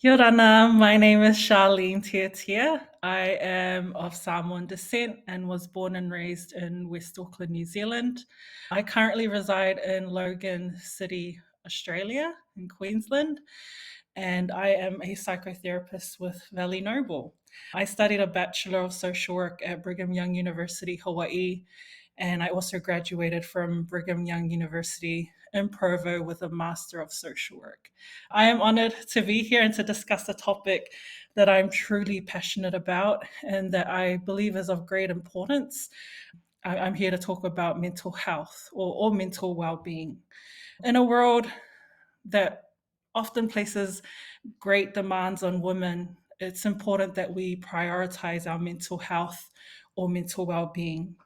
Yorana, my name is Charlene Tiatia. I am of Samoan descent and was born and raised in West Auckland, New Zealand. I currently reside in Logan City, Australia, in Queensland, and I am a psychotherapist with Valley Noble. I studied a Bachelor of Social Work at Brigham Young University, Hawaii, and I also graduated from Brigham Young University in Provo with a Master of Social Work. I am honored to be here and to discuss a topic that I'm truly passionate about and that I believe is of great importance. I'm here to talk about mental health or mental well being. In a world that often places great demands on women, it's important that we prioritize our mental health or mental well being.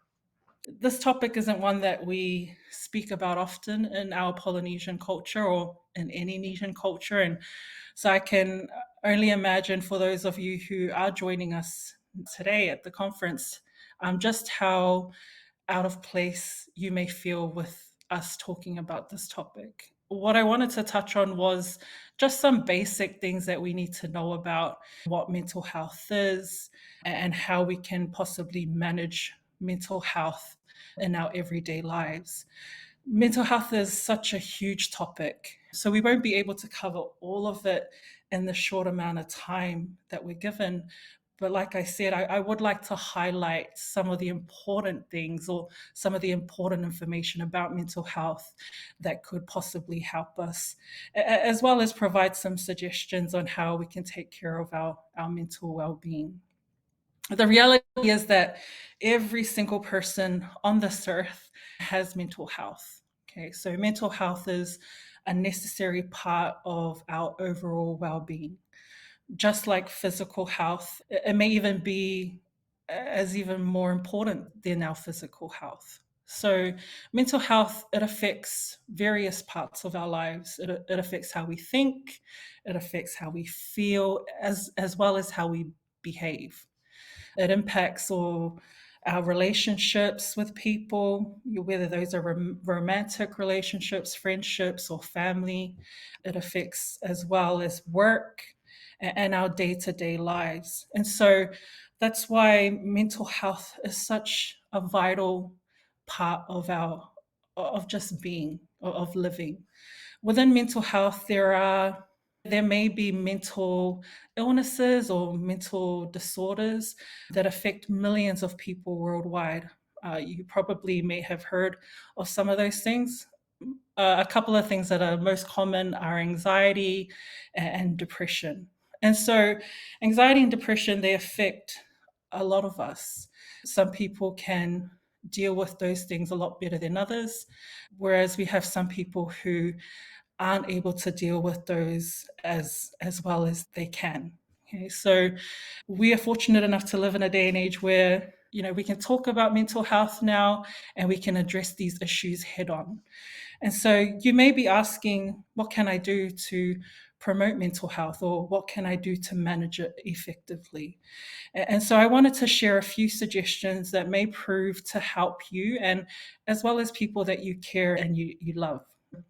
This topic isn't one that we speak about often in our Polynesian culture or in any Indonesian culture. And so I can only imagine for those of you who are joining us today at the conference, just how out of place you may feel with us talking about this topic. What I wanted to touch on was just some basic things that we need to know about what mental health is and how we can possibly manage mental health in our everyday lives. Mental health is such a huge topic, so we won't be able to cover all of it in the short amount of time that we're given. But like I said, I would like to highlight some of the important things or some of the important information about mental health that could possibly help us, as well as provide some suggestions on how we can take care of our mental well being. The reality is that every single person on this earth has mental health. Okay, so mental health is a necessary part of our overall well being. Just like physical health, it may even be as even more important than our physical health. So, mental health, it affects various parts of our lives. It affects how we think, it affects how we feel, as well as how we behave. It impacts all our relationships with people, whether those are romantic relationships, friendships, or family. It affects as well as work and our day to day lives. And so that's why mental health is such a vital part of our of just being of living. Within mental health, there may be mental illnesses or mental disorders that affect millions of people worldwide. You probably may have heard of some of those things. A couple of things that are most common are anxiety and depression. And so, anxiety and depression, they affect a lot of us. Some people can deal with those things a lot better than others, whereas we have some people who aren't able to deal with those as well as they can. Okay, so we are fortunate enough to live in a day and age where we can talk about mental health now and we can address these issues head on. And so you may be asking, what can I do to promote mental health or what can I do to manage it effectively? And so I wanted to share a few suggestions that may prove to help you and as well as people that you care and you love.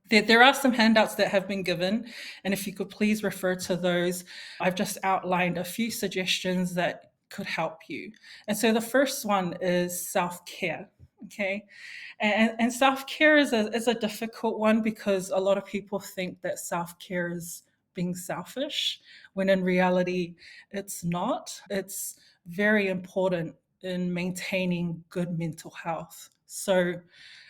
There are some handouts that have been given, and if you could please refer to those, I've just outlined a few suggestions that could help you. And so the first one is self care. Okay. And self care is a difficult one because a lot of people think that self care is being selfish, when in reality, it's not. It's very important in maintaining good mental health. So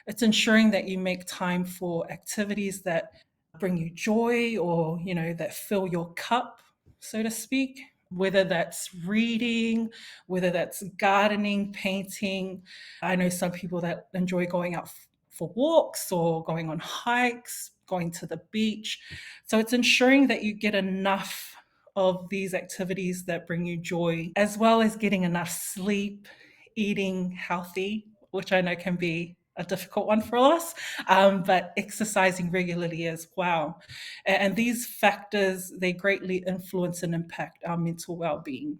it's ensuring that you make time for activities that bring you joy or, that fill your cup, so to speak, whether that's reading, whether that's gardening, painting. I know some people that enjoy going out for walks or going on hikes, going to the beach. So it's ensuring that you get enough of these activities that bring you joy, as well as getting enough sleep, eating healthy, which I know can be a difficult one for us, but exercising regularly as well. And these factors, they greatly influence and impact our mental well-being.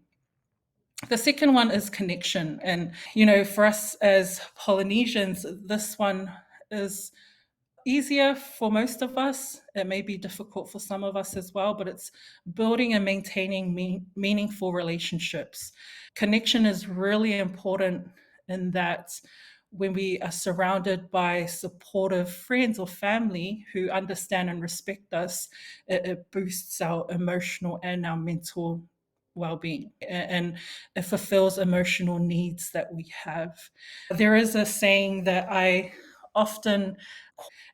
The second one is connection. And, for us as Polynesians, this one is easier for most of us. It may be difficult for some of us as well, but it's building and maintaining meaningful relationships. Connection is really important in that when we are surrounded by supportive friends or family who understand and respect us, it boosts our emotional and our mental well-being, and it fulfills emotional needs that we have. There is a saying that I often,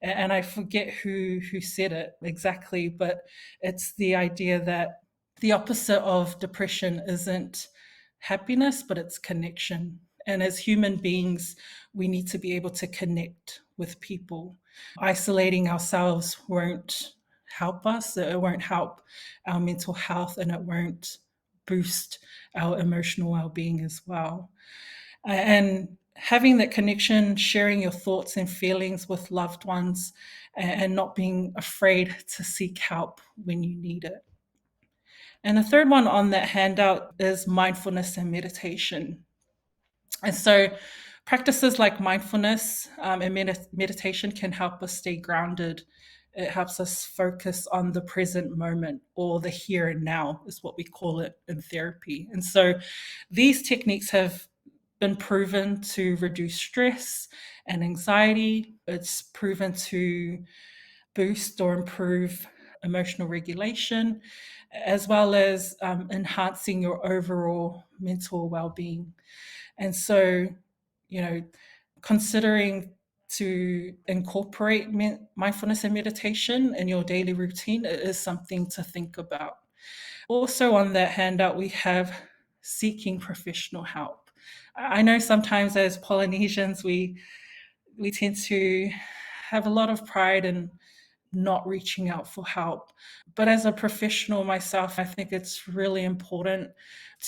and I forget who said it exactly, but it's the idea that the opposite of depression isn't happiness, but it's connection. And as human beings, we need to be able to connect with people. Isolating ourselves won't help us, it won't help our mental health, and it won't boost our emotional well being as well. And having that connection, sharing your thoughts and feelings with loved ones, and not being afraid to seek help when you need it. And the third one on that handout is mindfulness and meditation. And so, practices like mindfulness and meditation can help us stay grounded. It helps us focus on the present moment, or the here and now, is what we call it in therapy. And so, these techniques have been proven to reduce stress and anxiety. It's proven to boost or improve emotional regulation, as well as enhancing your overall mental well being. And so, you know, considering to incorporate mindfulness and meditation in your daily routine is something to think about. Also, on that handout, we have seeking professional help. I know sometimes as Polynesians, we tend to have a lot of pride in not reaching out for help. But as a professional myself, I think it's really important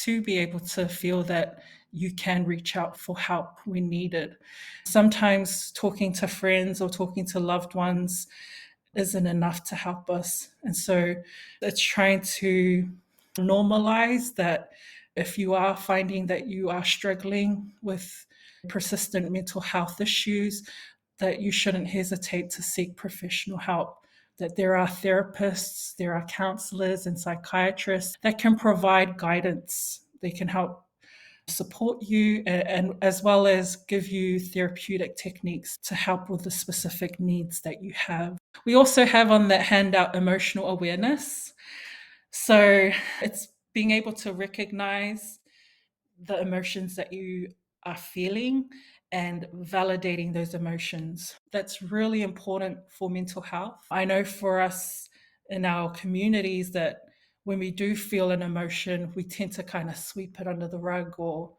to be able to feel that you can reach out for help when needed. Sometimes talking to friends or talking to loved ones isn't enough to help us. And so it's trying to normalize that if you are finding that you are struggling with persistent mental health issues, that you shouldn't hesitate to seek professional help. That there are therapists, there are counselors and psychiatrists that can provide guidance. They can help support you, and as well as give you therapeutic techniques to help with the specific needs that you have. We also have on that handout emotional awareness. So it's being able to recognize the emotions that you are feeling and validating those emotions. That's really important for mental health. I know for us in our communities that when we do feel an emotion, we tend to kind of sweep it under the rug, or,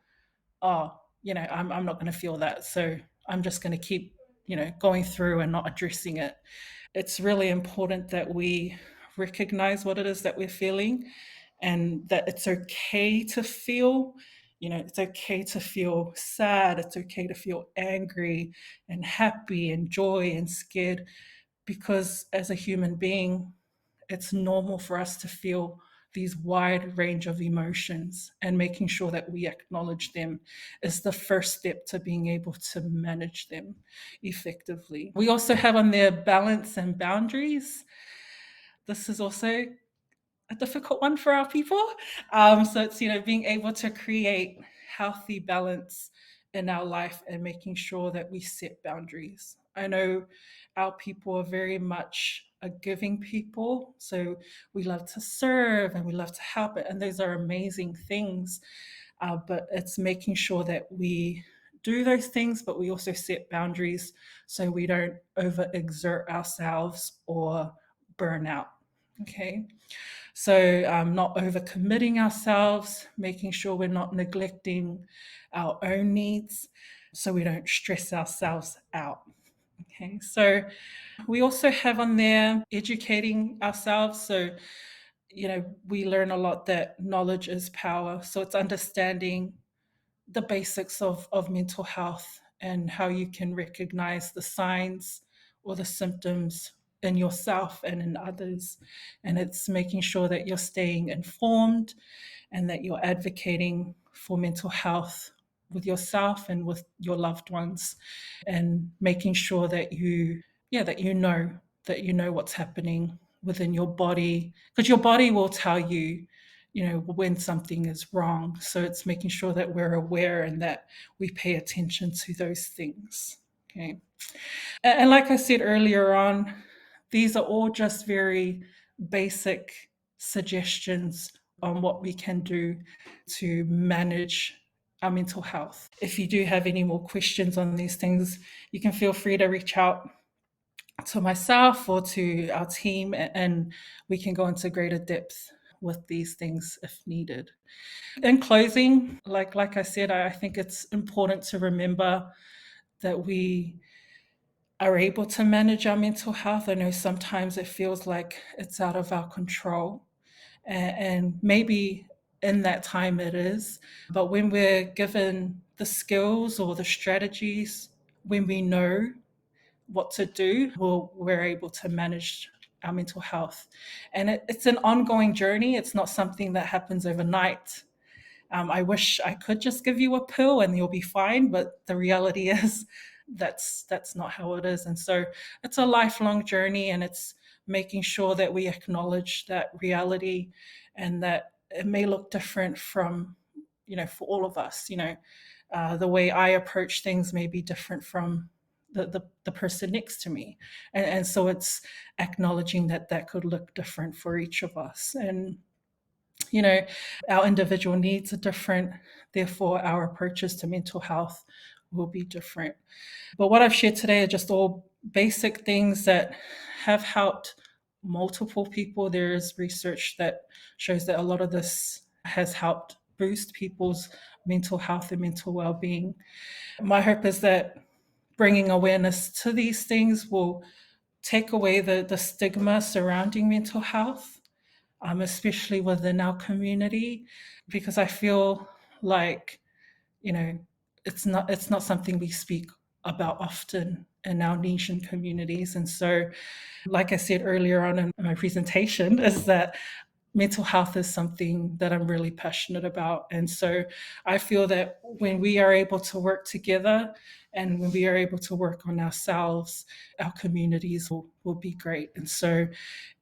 oh, I'm not going to feel that. So I'm just going to keep, going through and not addressing it. It's really important that we recognize what it is that we're feeling, and that it's okay to feel. It's okay to feel sad, it's okay to feel angry and happy and joy and scared, because as a human being, it's normal for us to feel these wide range of emotions, and making sure that we acknowledge them is the first step to being able to manage them effectively. We also have on there balance and boundaries. This is also a difficult one for our people. So it's, being able to create healthy balance in our life and making sure that we set boundaries. I know our people are very much a giving people. So we love to serve and we love to help it. And those are amazing things. But it's making sure that we do those things, but we also set boundaries so we don't overexert ourselves or burn out. Okay. So, not overcommitting ourselves, making sure we're not neglecting our own needs so we don't stress ourselves out. Okay, so we also have on there educating ourselves. So, we learn a lot that knowledge is power. So, it's understanding the basics of mental health and how you can recognize the signs or the symptoms in yourself and in others. And it's making sure that you're staying informed and that you're advocating for mental health with yourself and with your loved ones, and making sure that you yeah, that you know what's happening within your body, because your body will tell you, you know, when something is wrong. So it's making sure that we're aware and that we pay attention to those things. Okay. And like I said earlier on, these are all just very basic suggestions on what we can do to manage our mental health. If you do have any more questions on these things, you can feel free to reach out to myself or to our team, and we can go into greater depth with these things if needed. In closing, like I said, I think it's important to remember that we are able to manage our mental health. I know sometimes it feels like it's out of our control, and maybe in that time it is. But when we're given the skills or the strategies, when we know what to do, we're able to manage our mental health. And it's an ongoing journey, it's not something that happens overnight. I wish I could just give you a pill and you'll be fine, but the reality is that's not how it is. And so it's a lifelong journey, and it's making sure that we acknowledge that reality, and that it may look different from, you know, for all of us. You know, the way I approach things may be different from the person next to me, and so it's acknowledging that that could look different for each of us. And you know, our individual needs are different, therefore our approaches to mental health will be different. But what I've shared today are just all basic things that have helped multiple people. There is research that shows that a lot of this has helped boost people's mental health and mental well-being. My hope is that bringing awareness to these things will take away the stigma surrounding mental health, especially within our community, because I feel like, you know, it's not something we speak about often in our Asian communities. And so, like I said earlier on in my presentation, is that mental health is something that I'm really passionate about. And so I feel that when we are able to work together and when we are able to work on ourselves, our communities will be great. And so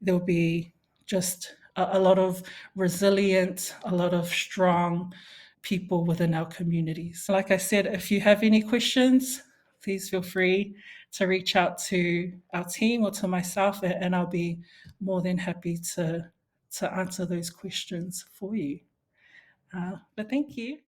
there'll be just a lot of resilient, a lot of strong people within our communities. Like I said, if you have any questions, please feel free to reach out to our team or to myself, and I'll be more than happy to answer those questions for you. But thank you.